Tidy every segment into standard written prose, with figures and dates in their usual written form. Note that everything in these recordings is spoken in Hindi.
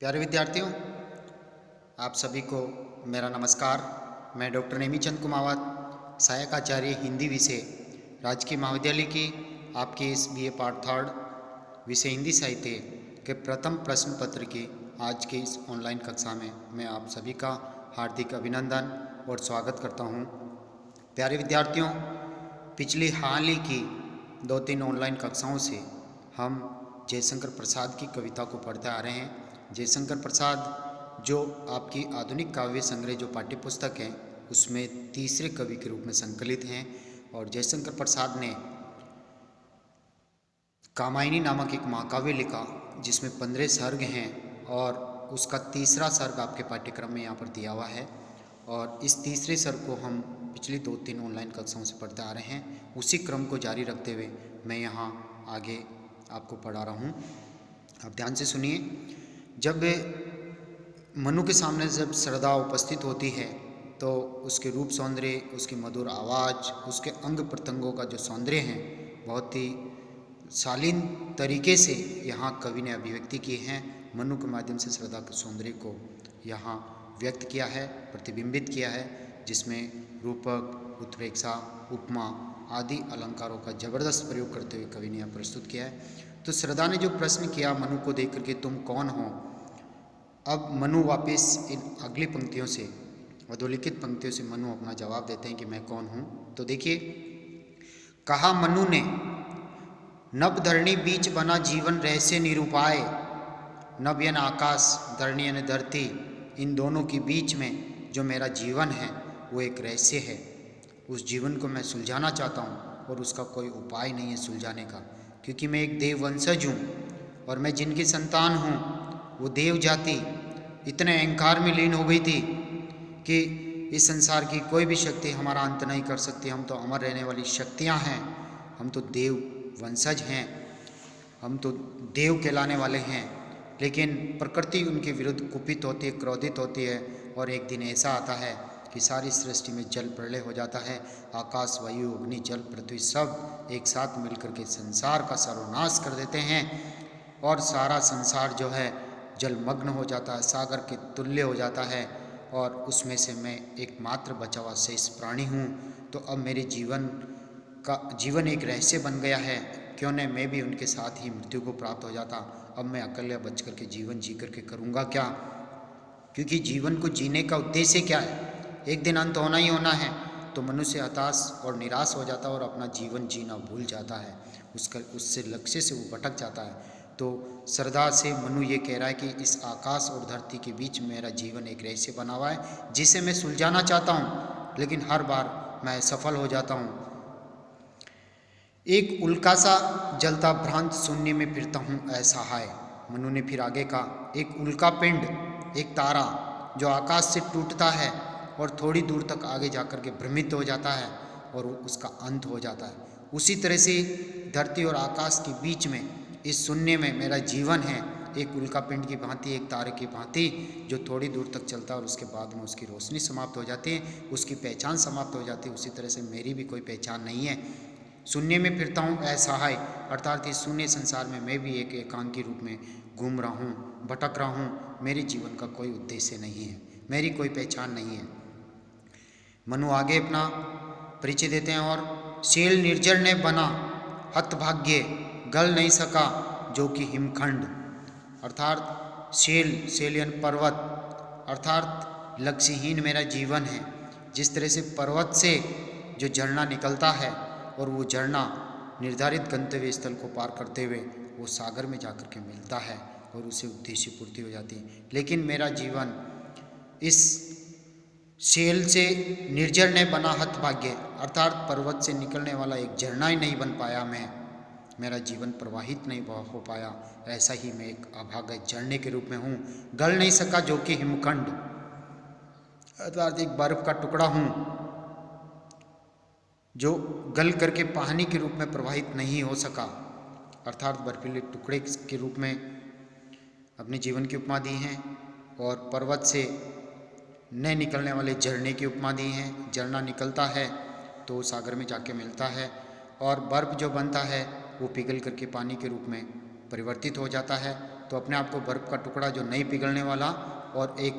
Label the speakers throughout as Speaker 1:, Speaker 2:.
Speaker 1: प्यारे विद्यार्थियों, आप सभी को मेरा नमस्कार। मैं डॉक्टर नेमीचंद कुमावत, सहायक आचार्य हिंदी विषय, राजकीय महाविद्यालय की आपकी इस बीए पार्ट थर्ड विषय हिंदी साहित्य के प्रथम प्रश्न पत्र की आज की इस ऑनलाइन कक्षा में मैं आप सभी का हार्दिक अभिनंदन और स्वागत करता हूं। प्यारे विद्यार्थियों, पिछली हाल ही की 2-3 ऑनलाइन कक्षाओं से हम जयशंकर प्रसाद की कविता को पढ़ते आ रहे हैं। जयशंकर प्रसाद जो आपकी आधुनिक काव्य संग्रह जो पाठ्य पुस्तक है उसमें तीसरे कवि के रूप में संकलित हैं। और जयशंकर प्रसाद ने कामायनी नामक एक महाकाव्य लिखा जिसमें 15 सर्ग हैं और उसका तीसरा सर्ग आपके पाठ्यक्रम में यहाँ पर दिया हुआ है। और इस तीसरे सर्ग को हम पिछली 2-3 ऑनलाइन कक्षाओं से पढ़ते आ रहे हैं। उसी क्रम को जारी रखते हुए मैं यहाँ आगे आपको पढ़ा रहा हूँ। आप ध्यान से सुनिए। जब मनु के सामने जब श्रद्धा उपस्थित होती है तो उसके रूप सौंदर्य, उसकी मधुर आवाज़, उसके अंग प्रत्यंगों का जो सौंदर्य है बहुत ही शालीन तरीके से यहाँ कवि ने अभिव्यक्ति की है। मनु के माध्यम से श्रद्धा के सौंदर्य को यहाँ व्यक्त किया है, प्रतिबिंबित किया है, जिसमें रूपक, उत्प्रेक्षा, उपमा आदि अलंकारों का जबरदस्त प्रयोग करते हुए कवि ने यहाँ प्रस्तुत किया है। तो श्रद्धा ने जो प्रश्न किया मनु को देख करके, तुम कौन हो, अब मनु वापस इन अगली पंक्तियों से, अधोलिखित पंक्तियों से मनु अपना जवाब देते हैं कि मैं कौन हूँ। तो देखिए, कहा मनु ने, नभ धरणी बीच बना जीवन रहस्य निरूपाय। नभ यानी आकाश, धरणी यानी धरती, इन दोनों के बीच में जो मेरा जीवन है वो एक रहस्य है। उस जीवन को मैं सुलझाना चाहता हूँ और उसका कोई उपाय नहीं है सुलझाने का, क्योंकि मैं एक देव वंशज हूँ और मैं जिनकी संतान हूँ वो देव जाति इतने अहंकार में लीन हो गई थी कि इस संसार की कोई भी शक्ति हमारा अंत नहीं कर सकती। हम तो अमर रहने वाली शक्तियाँ हैं, हम तो देव वंशज हैं, हम तो देव कहलाने वाले हैं। लेकिन प्रकृति उनके विरुद्ध कुपित होती है, क्रोधित होती है और एक दिन ऐसा आता है कि सारी सृष्टि में जल प्रलय हो जाता है। आकाश, वायु, अग्नि, जल, पृथ्वी सब एक साथ मिलकर के संसार का सर्वनाश कर देते हैं और सारा संसार जो है जलमग्न हो जाता है, सागर के तुल्य हो जाता है। और उसमें से मैं एकमात्र बचा हुआ शेष प्राणी हूँ। तो अब मेरे जीवन एक रहस्य बन गया है। क्यों न मैं भी उनके साथ ही मृत्यु को प्राप्त हो जाता। अब मैं अकेले बच करके जीवन जी करके करूँगा क्या, क्योंकि जीवन को जीने का उद्देश्य क्या है, एक दिन अंत होना ही होना है। तो मनुष्य हताश और निराश हो जाता है और अपना जीवन जीना भूल जाता है, उससे लक्ष्य से वो भटक जाता है। तो श्रद्धा से मनु ये कह रहा है कि इस आकाश और धरती के बीच मेरा जीवन एक रहस्य बना हुआ है जिसे मैं सुलझाना चाहता हूँ, लेकिन हर बार मैं सफल हो जाता हूँ। एक उल्का सा जलता भ्रांत शून्य में फिरता हूँ असहाय। मनु ने फिर आगे कहा, एक उल्का पिंड, एक तारा जो आकाश से टूटता है और थोड़ी दूर तक आगे जाकर के भ्रमित हो जाता है और उसका अंत हो जाता है, उसी तरह से धरती और आकाश के बीच में इस शून्य में मेरा जीवन है, एक उल्का पिंड की भांति, एक तारे की भांति जो थोड़ी दूर तक चलता है और उसके बाद में उसकी रोशनी समाप्त हो जाती है, उसकी पहचान समाप्त हो जाती है। उसी तरह से मेरी भी कोई पहचान नहीं है। शून्य में फिरता हूँ असहाय, अर्थात इस शून्य संसार में मैं भी एक एकांकी रूप में घूम रहा हूँ, भटक रहा हूँ। मेरे जीवन का कोई उद्देश्य नहीं है, मेरी कोई पहचान नहीं है। मनु आगे अपना परिचय देते हैं, और शील निर्जर ने बना हतभाग्य, गल नहीं सका जो कि हिमखंड। अर्थात शील यानी पर्वत, अर्थात लक्ष्यहीन मेरा जीवन है। जिस तरह से पर्वत से जो झरना निकलता है और वो झरना निर्धारित गंतव्य स्थल को पार करते हुए वो सागर में जाकर के मिलता है और उसे उद्देश्य पूर्ति हो जाती है, लेकिन मेरा जीवन इस शील से निर्जर ने बना हतभाग्य, अर्थात पर्वत से निकलने वाला एक झरना ही नहीं बन पाया मैं, मेरा जीवन प्रवाहित नहीं हो पाया। ऐसा ही मैं एक अभागे झरने के रूप में हूँ, गल नहीं सका जो कि हिमखंड, अर्थात एक बर्फ का टुकड़ा हूँ जो गल करके पानी के रूप में प्रवाहित नहीं हो सका, अर्थात बर्फीले टुकड़े के रूप में अपने जीवन की उपमा दी हैं। और पर्वत से न निकलने वाले झरने की उपमा दी हैं। झरना निकलता है तो सागर में जाके मिलता है और बर्फ जो बनता है वो पिघल करके पानी के रूप में परिवर्तित हो जाता है तो अपने आप को बर्फ़ का टुकड़ा जो नहीं पिघलने वाला और एक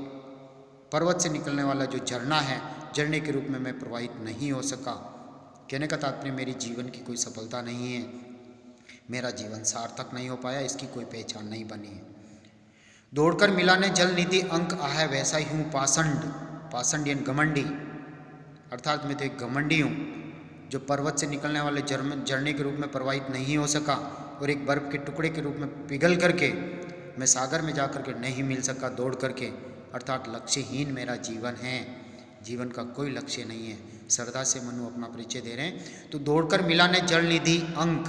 Speaker 1: पर्वत से निकलने वाला जो झरना है, झरने के रूप में मैं प्रवाहित नहीं हो सका। कहने का तात्पर्य मेरी जीवन की कोई सफलता नहीं है, मेरा जीवन सार्थक नहीं हो पाया, इसकी कोई पहचान नहीं बनी है। दौड़कर मिला ने जल निधि अंक आहे, वैसा ही हूँ पाषंड। पाषंड यानी घमंडी, अर्थात मैं तो एक घमंडी हूँ जो पर्वत से निकलने वाले झरने के रूप में प्रवाहित नहीं हो सका और एक बर्फ के टुकड़े के रूप में पिघल करके मैं सागर में जा करके नहीं मिल सका दौड़ करके, अर्थात लक्ष्यहीन मेरा जीवन है, जीवन का कोई लक्ष्य नहीं है। श्रद्धा से मनु अपना परिचय दे रहे हैं। तो दौड़कर मिला ने जल निधि अंक,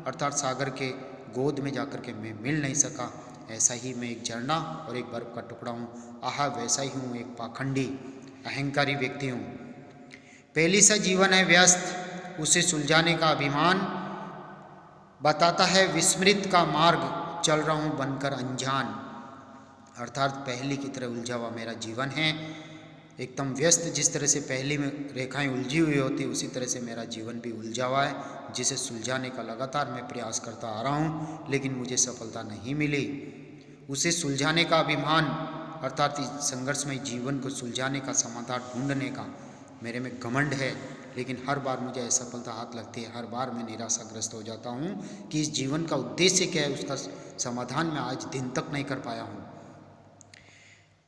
Speaker 1: अर्थात सागर के गोद में जाकर के मैं मिल नहीं सका, ऐसा ही मैं एक झरना और एक बर्फ का टुकड़ा हूँ। आहा, वैसा ही हूँ एक पाखंडी अहंकारी व्यक्ति हूँ। पहली सा जीवन है व्यस्त, उसे सुलझाने का अभिमान, बताता है विस्मृत का मार्ग, चल रहा हूँ बनकर अनजान। अर्थात पहली की तरह उलझा हुआ मेरा जीवन है, एकदम व्यस्त। जिस तरह से पहली में रेखाएं उलझी हुई होती, उसी तरह से मेरा जीवन भी उलझा हुआ है, जिसे सुलझाने का लगातार मैं प्रयास करता आ रहा हूँ, लेकिन मुझे सफलता नहीं मिली। उसे सुलझाने का अभिमान, अर्थात इस संघर्षमय जीवन को सुलझाने का समाधान ढूंढने का मेरे में घमंड है, लेकिन हर बार मुझे असफलता हाथ लगती है, हर बार मैं निराशाग्रस्त हो जाता हूँ कि इस जीवन का उद्देश्य क्या है, उसका समाधान मैं आज दिन तक नहीं कर पाया हूँ।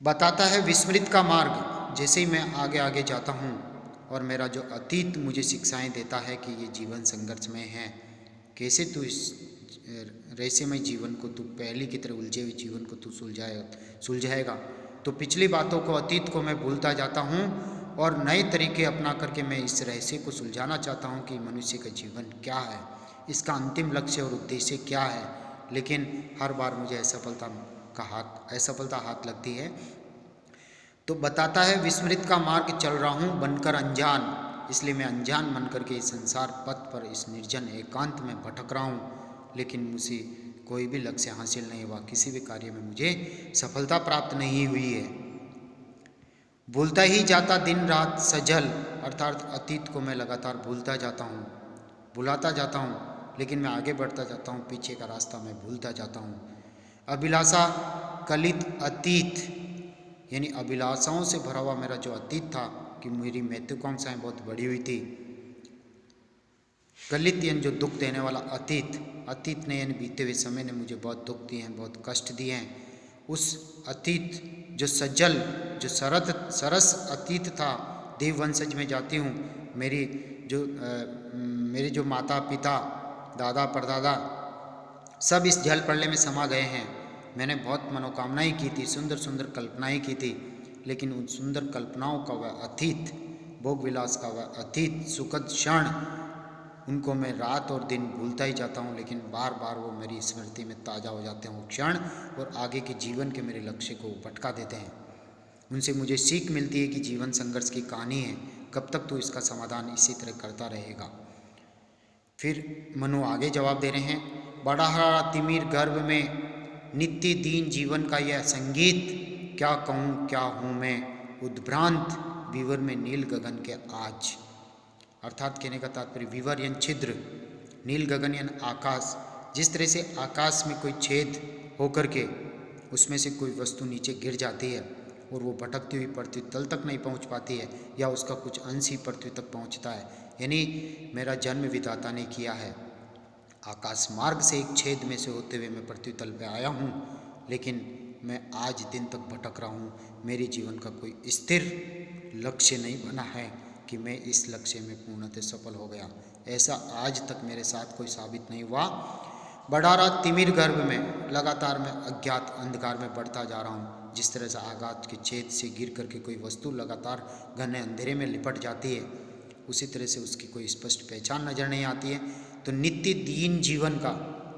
Speaker 1: बताता है विस्मृत का मार्ग, जैसे ही मैं आगे आगे जाता हूँ और मेरा जो अतीत मुझे शिक्षाएं देता है कि ये जीवन संघर्षमय है, कैसे तू इस रहस्यमय जीवन को, तू पहली की तरह उलझे हुए जीवन को तू सुलझाएगा। तो पिछली बातों को, अतीत को मैं भूलता जाता हूँ और नए तरीके अपना करके मैं इस रहस्य को सुलझाना चाहता हूँ कि मनुष्य का जीवन क्या है, इसका अंतिम लक्ष्य और उद्देश्य क्या है। लेकिन हर बार मुझे असफलता हाथ लगती है। तो बताता है विस्मृत का मार्ग, चल रहा हूँ बनकर अनजान, इसलिए मैं अनजान बन करके इस संसार पथ पर, इस निर्जन एकांत में भटक रहा हूँ, लेकिन मुझे कोई भी लक्ष्य हासिल नहीं हुआ, किसी भी कार्य में मुझे सफलता प्राप्त नहीं हुई है। भूलता ही जाता दिन रात सजल, अर्थात अतीत को मैं लगातार भूलता जाता हूँ, भुलाता जाता हूँ, लेकिन मैं आगे बढ़ता जाता हूँ, पीछे का रास्ता मैं भूलता जाता हूँ। अभिलाषा कलित अतीत, यानी अभिलाषाओं से भरा हुआ मेरा जो अतीत था, कि मेरी महत्वाकांक्षाएं बहुत बढ़ी हुई थी। कलित यानी जो दुख देने वाला अतीत, अतीत ने यानी बीते हुए समय ने मुझे बहुत दुख दिए हैं, बहुत कष्ट दिए हैं। उस अतीत जो सज्जल, जो सरस अतीत था, देव वंशज में जाती हूँ, मेरे जो माता पिता, दादा परदादा सब इस जल प्रलय में समा गए हैं। मैंने बहुत मनोकामनाएं की थी, सुंदर सुंदर कल्पनाएं की थी, लेकिन उन सुंदर कल्पनाओं का वह अतीत, भोग विलास का वह अतीत, सुखद क्षण, उनको मैं रात और दिन भूलता ही जाता हूँ, लेकिन बार बार वो मेरी स्मृति में ताज़ा हो जाते हैं वो क्षण, और आगे के जीवन के मेरे लक्ष्य को भटका देते हैं। उनसे मुझे सीख मिलती है कि जीवन संघर्ष की कहानी है, कब तक तू इसका समाधान इसी तरह करता रहेगा। फिर मनु आगे जवाब दे रहे हैं, बड़ा हरा तिमिर गर्भ में नित्य दीन जीवन का यह संगीत, क्या कहूँ क्या हूँ मैं उद्भ्रांत विवर में नील गगन के आज। अर्थात कहने का तात्पर्य विवर यानी छिद्र, नील गगन यानी आकाश। जिस तरह से आकाश में कोई छेद होकर के उसमें से कोई वस्तु नीचे गिर जाती है और वो भटकती हुई पृथ्वी तल तक नहीं पहुंच पाती है, या उसका कुछ अंश ही पृथ्वी तक पहुंचता है, यानी मेरा जन्म विधाता ने किया है। आकाश मार्ग से एक छेद में से होते हुए मैं पृथ्वी तल पे आया हूँ, लेकिन मैं आज दिन तक भटक रहा हूँ। मेरे जीवन का कोई स्थिर लक्ष्य नहीं बना है कि मैं इस लक्ष्य में पूर्णतः सफल हो गया, ऐसा आज तक मेरे साथ कोई साबित नहीं हुआ। बढ़ा रहा तिमिर गर्भ में, लगातार मैं अज्ञात अंधकार में बढ़ता जा रहा हूँ। जिस तरह से आकाश के छेद से गिर करके कोई वस्तु लगातार घने अंधेरे में लिपट जाती है, उसी तरह से उसकी कोई स्पष्ट पहचान नजर नहीं आती है। तो नित्य दीन जीवन का,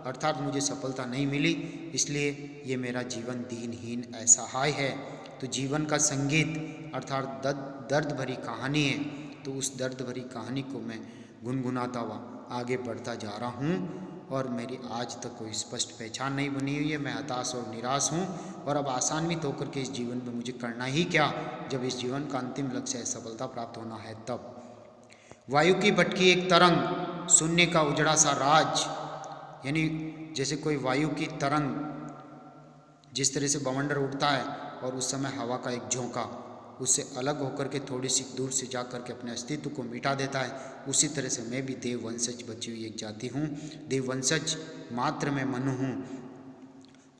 Speaker 1: अर्थात मुझे सफलता नहीं मिली, इसलिए ये मेरा जीवन दीनहीन असहाय है। तो जीवन का संगीत अर्थात दर्द भरी कहानी है, तो उस दर्द भरी कहानी को मैं गुनगुनाता हुआ आगे बढ़ता जा रहा हूँ, और मेरी आज तक कोई स्पष्ट पहचान नहीं बनी हुई है। मैं हताश और निराश हूँ, और अब आसान्वित होकर के इस जीवन में मुझे करना ही क्या, जब इस जीवन का अंतिम लक्ष्य है सफलता प्राप्त होना है तब। वायु की भटकी एक तरंग, शून्य का उजड़ा सा राज, यानी जैसे कोई वायु की तरंग जिस तरह से बवंडर उड़ता है और उस समय हवा का एक झोंका उससे अलग होकर के थोड़ी सी दूर से जा कर के अपने अस्तित्व को मिटा देता है, उसी तरह से मैं भी देववंशज बची हुई एक जाति हूँ। देववंशज मात्र मैं मनु हूँ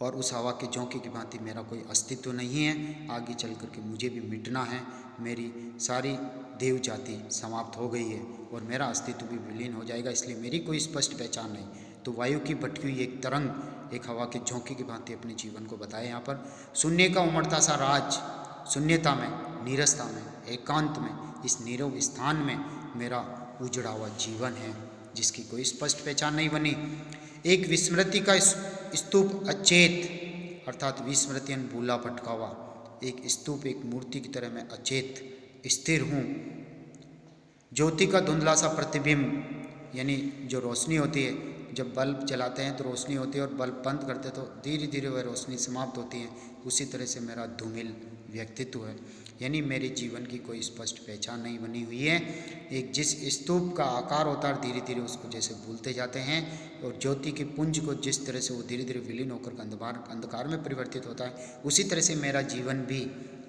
Speaker 1: और उस हवा के झोंके की भांति मेरा कोई अस्तित्व नहीं है। आगे चल कर के मुझे भी मिटना है, मेरी सारी देव जाति समाप्त हो गई है और मेरा अस्तित्व भी विलीन हो जाएगा, इसलिए मेरी कोई स्पष्ट पहचान नहीं। तो वायु की भटकी हुई एक तरंग, एक हवा के झोंके की भांति अपने जीवन को बताए यहाँ पर। शून्य का उमड़ता सा राज, शून्यता में, नीरसता में, एकांत में, इस नीरव स्थान में मेरा उजड़ा हुआ जीवन है जिसकी कोई स्पष्ट पहचान नहीं बनी। एक विस्मृति का स्तूप अचेत, अर्थात विस्मृतियन भूला भटकावा, एक स्तूप एक मूर्ति की तरह मैं अचेत स्थिर हूँ। ज्योति का धुंधला सा प्रतिबिंब, यानी जो रोशनी होती है, जब बल्ब जलाते हैं तो रोशनी होती है और बल्ब बंद करते हैं तो धीरे धीरे वह रोशनी समाप्त होती है, उसी तरह से मेरा धूमिल व्यक्तित्व है, यानी मेरे जीवन की कोई स्पष्ट पहचान नहीं बनी हुई है। एक जिस स्तूप का आकार होता है धीरे धीरे उसको जैसे भूलते जाते हैं, और ज्योति के पुंज को जिस तरह से वो धीरे धीरे विलीन होकर अंधकार में परिवर्तित होता है, उसी तरह से मेरा जीवन भी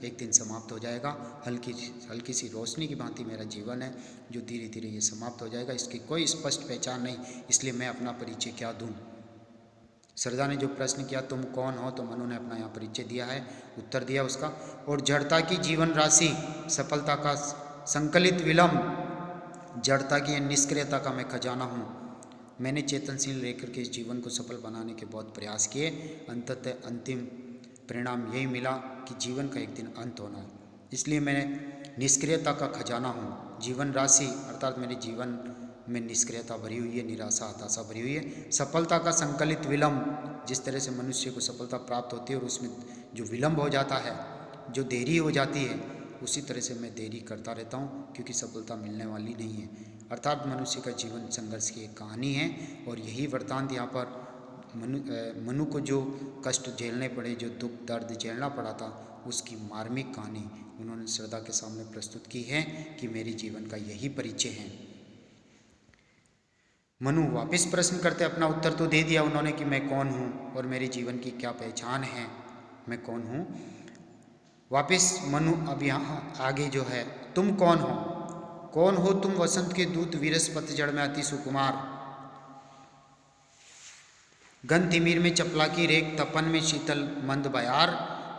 Speaker 1: एक दिन समाप्त हो जाएगा। हल्की सी रोशनी की भांति मेरा जीवन है जो धीरे धीरे ये समाप्त हो जाएगा, इसकी कोई स्पष्ट पहचान नहीं, इसलिए मैं अपना परिचय क्या दूँ। श्रद्धा ने जो प्रश्न किया तुम कौन हो, तो मनु ने अपना यहाँ परिचय दिया है, उत्तर दिया उसका। और जड़ता की जीवन राशि, सफलता का संकलित विलंब, जड़ता की निष्क्रियता का मैं खजाना हूँ। मैंने चेतनशील रहकर के इस जीवन को सफल बनाने के बहुत प्रयास किए, अंततः अंतिम परिणाम यही मिला कि जीवन का एक दिन अंत होना है, इसलिए मैं निष्क्रियता का खजाना हूँ। जीवन राशि अर्थात मेरे जीवन में निष्क्रियता भरी हुई है, निराशा हताशा भरी हुई है। सफलता का संकलित विलंब, जिस तरह से मनुष्य को सफलता प्राप्त होती है और उसमें जो विलंब हो जाता है, जो देरी हो जाती है, उसी तरह से मैं देरी करता रहता हूँ क्योंकि सफलता मिलने वाली नहीं है। अर्थात मनुष्य का जीवन संघर्ष की एक कहानी है और यही वृत्तांत यहाँ पर मनु को जो कष्ट झेलने पड़े, जो दुख दर्द झेलना पड़ा था, उसकी मार्मिक कहानी उन्होंने श्रद्धा के सामने प्रस्तुत की है कि मेरे जीवन का यही परिचय है। मनु वापस प्रश्न करते, अपना उत्तर तो दे दिया उन्होंने कि मैं कौन हूँ और मेरे जीवन की क्या पहचान है, मैं कौन हूँ। वापस मनु अब यहाँ आगे जो है, तुम कौन हो, कौन हो तुम वसंत के दूत, वीरस पतझड़ में अति सुकुमार, गन तिमिर में चपला की रेख, तपन में शीतल मंद बयार,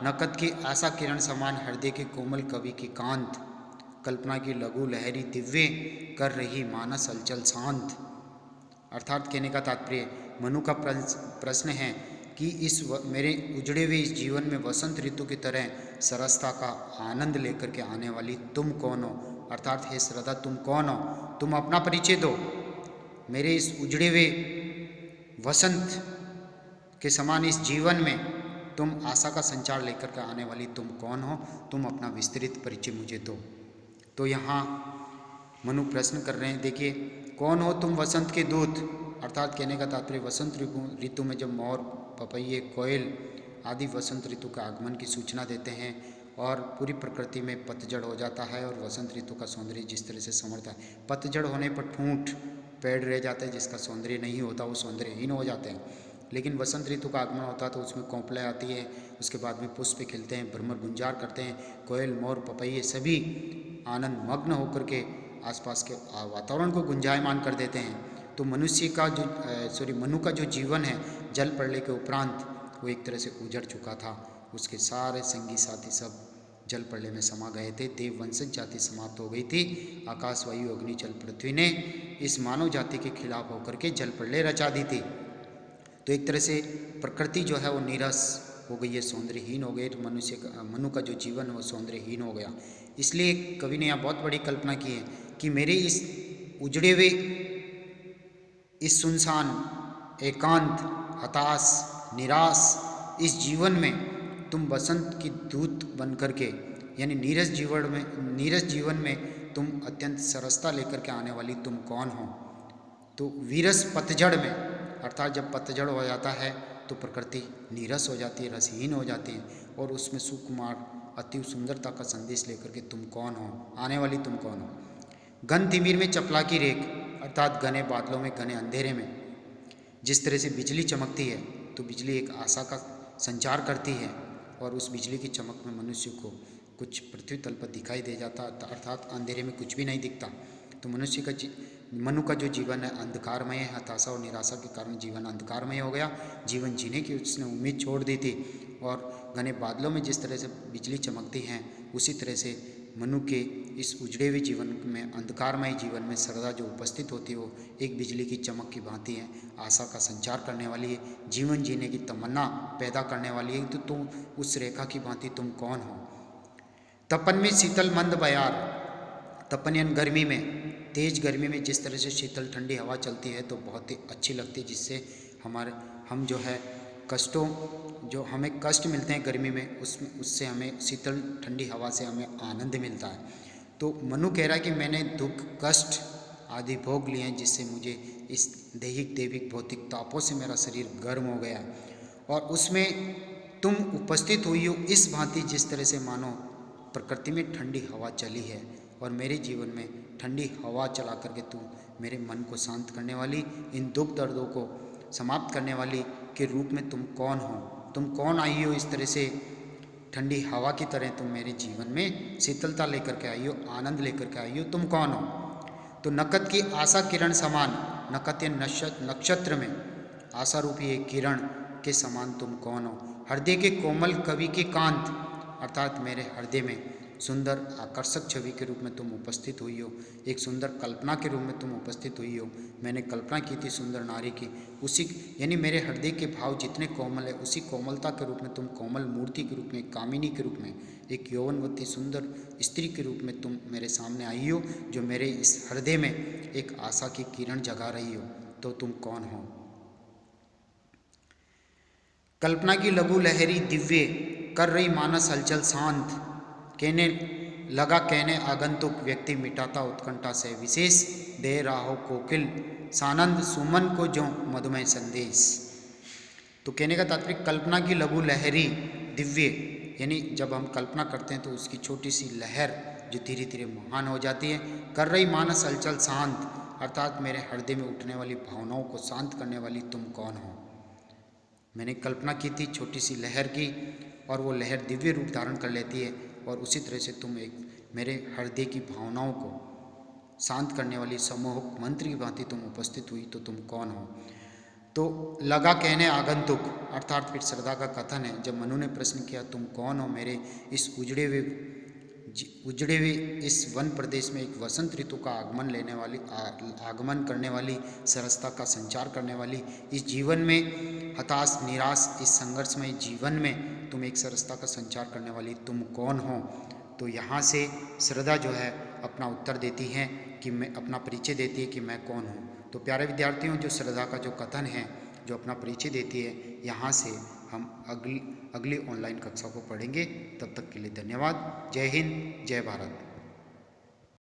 Speaker 1: नकद की आशा किरण समान हृदय के कोमल कवि की कांत, कल्पना की लघु लहरी दिव्य कर रही मानस हलचल शांत। अर्थात कहने का तात्पर्य मनु का प्रश्न है कि मेरे उजड़े हुए इस जीवन में वसंत ऋतु की तरह सरसता का आनंद लेकर के आने वाली तुम कौन हो। अर्थात हे श्रद्धा तुम कौन हो, तुम अपना परिचय दो। मेरे इस उजड़े हुए वसंत के समान इस जीवन में तुम आशा का संचार लेकर के आने वाली तुम कौन हो, तुम अपना विस्तृत परिचय मुझे दो। तो यहाँ मनु प्रश्न कर रहे हैं, देखिए कौन हो तुम वसंत के दूत, अर्थात कहने का तात्पर्य वसंत ऋतु में जब मोर, पपैये, कोयल आदि वसंत ऋतु का आगमन की सूचना देते हैं और पूरी प्रकृति में पतझड़ हो जाता है और वसंत ऋतु का सौंदर्य जिस तरह से संवरता है, पतझड़ होने पर ठूंठ पेड़ रह जाते हैं, जिसका सौंदर्य नहीं होता वो सौंदर्यहीन हो जाते हैं। लेकिन वसंत ऋतु का आगमन होता है तो उसमें कोंपलें आती है, उसके बाद में पुष्प खिलते हैं, भ्रमर गुंजार करते हैं, कोयल, मोर, पपैये सभी आनंद मग्न होकर के आसपास के वातावरण को गुंजायमान कर देते हैं। तो मनुष्य का जो मनु का जो जीवन है जल पड़ने के उपरांत वो एक तरह से उजड़ चुका था, उसके सारे संगी साथी सब जल प्रलय में समा गए थे, देववंशज जाति समाप्त हो गई थी। आकाश, वायु, अग्नि, जल, पृथ्वी ने इस मानव जाति के खिलाफ होकर के जल प्रलय रचा दी थी। तो एक तरह से प्रकृति जो है वो नीरस हो गई है, सौंदर्यहीन हो गई, तो मनु का जो जीवन है वो सौंदर्यहीन हो गया। इसलिए कवि ने यहाँ बहुत बड़ी कल्पना की है कि मेरे इस उजड़े हुए, इस सुनसान, एकांत, हताश, निराश इस जीवन में तुम वसंत की दूत बन करके, यानी नीरस जीवन में तुम अत्यंत सरसता लेकर के आने वाली तुम कौन हो। तो वीरस पतझड़ में, अर्थात जब पतझड़ हो जाता है तो प्रकृति नीरस हो जाती है, रसहीन हो जाती है और उसमें सुकुमार अति सुंदरता का संदेश लेकर के तुम कौन हो, आने वाली तुम कौन हो। घन तिमिर में चपला की रेख, अर्थात घने बादलों में, घने अंधेरे में जिस तरह से बिजली चमकती है तो बिजली एक आशा का संचार करती है और उस बिजली की चमक में मनुष्य को कुछ पृथ्वी तल पर दिखाई दे जाता, अर्थात अंधेरे में कुछ भी नहीं दिखता। तो मनु का जो जीवन है अंधकारमय है। हताशा और निराशा के कारण जीवन अंधकारमय हो गया। जीवन जीने की उसने उम्मीद छोड़ दी थी और घने बादलों में जिस तरह से बिजली चमकती हैं उसी तरह से मनु के इस उजड़े हुए जीवन में, अंधकारमय जीवन में श्रद्धा जो उपस्थित होती है वो एक बिजली की चमक की भांति है। आशा का संचार करने वाली है, जीवन जीने की तमन्ना पैदा करने वाली है। तो तुम उस रेखा की भांति तुम कौन हो? तपन में शीतल मंद बयार, तपन यानी गर्मी में, तेज गर्मी में जिस तरह से शीतल ठंडी हवा चलती है तो बहुत ही अच्छी लगती है, जिससे हम जो है कष्टों, जो हमें कष्ट मिलते हैं गर्मी में, उससे हमें शीतल ठंडी हवा से हमें आनंद मिलता है। तो मनु कह रहा है कि मैंने दुख कष्ट आदि भोग लिए हैं, जिससे मुझे इस दैहिक दैविक भौतिक तापों से मेरा शरीर गर्म हो गया और उसमें तुम उपस्थित हुई हो इस भांति जिस तरह से मानो प्रकृति में ठंडी हवा चली है और मेरे जीवन में ठंडी हवा चला करके तू मेरे मन को शांत करने वाली, इन दुख दर्दों को समाप्त करने वाली के रूप में तुम कौन हो? तुम कौन आई हो? इस तरह से ठंडी हवा की तरह तुम मेरे जीवन में शीतलता लेकर के आई हो, आनंद लेकर के आई हो। तुम कौन हो? तो नकद की आशा किरण समान, नकद या नक्षत्र में आशा रूपी एक किरण के समान तुम कौन हो? हृदय के कोमल कवि के कांत, अर्थात मेरे हृदय में सुंदर आकर्षक छवि के रूप में तुम उपस्थित हुई हो, एक सुंदर कल्पना के रूप में तुम उपस्थित हुई हो। मैंने कल्पना की थी सुंदर नारी की, उसी यानी मेरे हृदय के भाव जितने कोमल है उसी कोमलता के रूप में तुम कोमल मूर्ति के रूप में, कामिनी के रूप में, एक यौवनवती सुंदर स्त्री के रूप में तुम मेरे सामने आई हो, जो मेरे इस हृदय में एक आशा की किरण जगा रही हो। तो तुम कौन हो? कल्पना की लघु लहरी दिव्य कर रही मानस हलचल शांत, कहने लगा कहने आगंतुक व्यक्ति मिटाता उत्कंठा से विशेष दे राहो कोकिल सानंद सुमन को जो मधुमेह संदेश। तो कहने का तात्पर्य कल्पना की लघु लहरी दिव्य, यानी जब हम कल्पना करते हैं तो उसकी छोटी सी लहर जो धीरे धीरे महान हो जाती है। कर रही मानस हलचल शांत, अर्थात मेरे हृदय में उठने वाली भावनाओं को शांत करने वाली तुम कौन हो? मैंने कल्पना की थी छोटी सी लहर की और वो लहर दिव्य रूप धारण कर लेती है और उसी तरह से तुम एक मेरे हृदय की भावनाओं को शांत करने वाली सम्मोहक मंत्र की भांति तुम उपस्थित हुई। तो तुम कौन हो? तो लगा कहने आगंतुक, अर्थात फिर श्रद्धा का कथन है। जब मनु ने प्रश्न किया तुम कौन हो मेरे इस उजड़े हुए इस वन प्रदेश में एक वसंत ऋतु का आगमन करने वाली, सरसता का संचार करने वाली, इस जीवन में हताश निराश इस संघर्षमय जीवन में तुम एक सरसता का संचार करने वाली तुम कौन हो? तो यहाँ से श्रद्धा जो है अपना उत्तर देती है कि मैं अपना परिचय देती है कि मैं कौन हूँ। तो प्यारे विद्यार्थियों, जो श्रद्धा का जो कथन है, जो अपना परिचय देती है, यहाँ से हम अगली ऑनलाइन कक्षा को पढ़ेंगे। तब तक के लिए धन्यवाद। जय हिंद, जय भारत।